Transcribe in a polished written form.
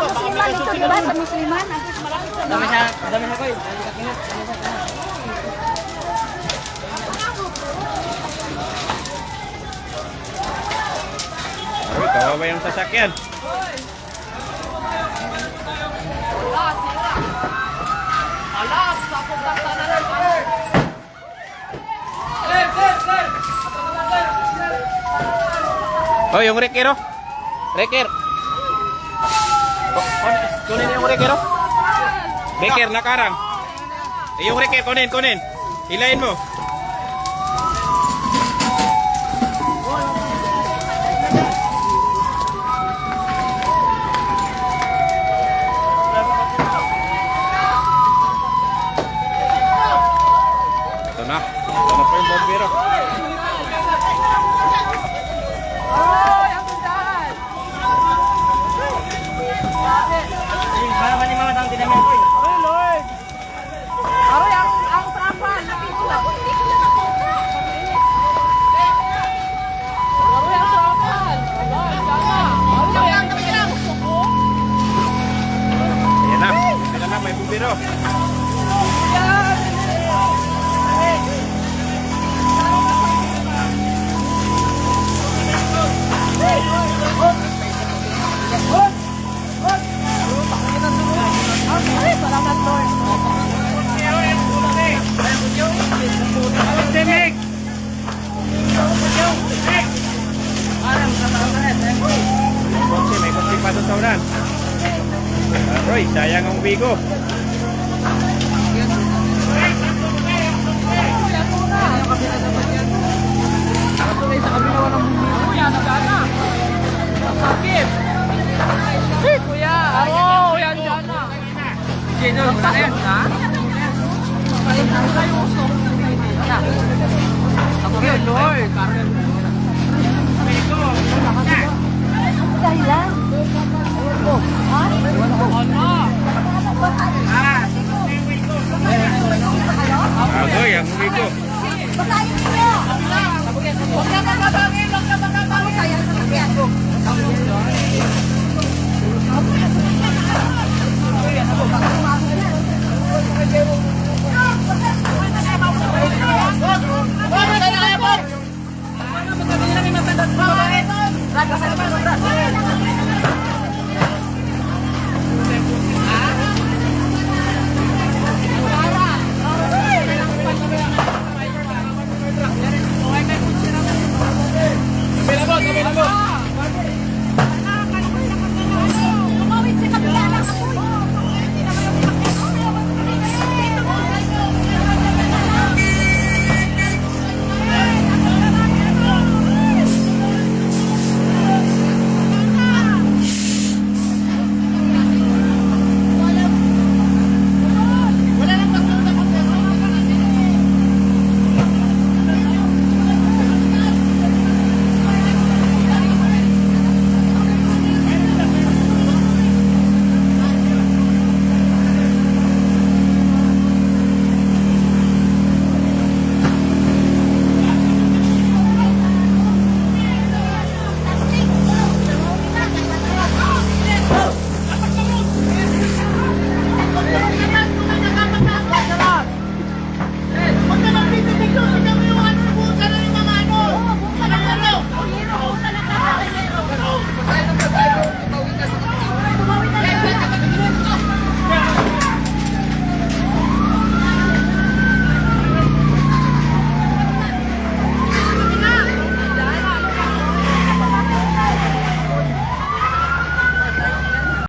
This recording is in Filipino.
Musliman ito, diba? Sa Musliman. Dami siya ko eh. Uy, kawawa yung sasakyan. Alas, ako takta na lang. Oh, yung wrecker oh. Wrecker. Kunin yung wrecker oh. Wrecker nakarang. Yung wrecker kunin. Hilahin mo. Ito na po yung bombero. May bumbero. Salamat Lord. May kunti pa doon tawanan. Roy, sayang ang bigo. Kuya, oh, yan dyan na. Gino, wala na yan, ha? Ako yun, Lord. Dahilan. Agoy, ang bigo. Basta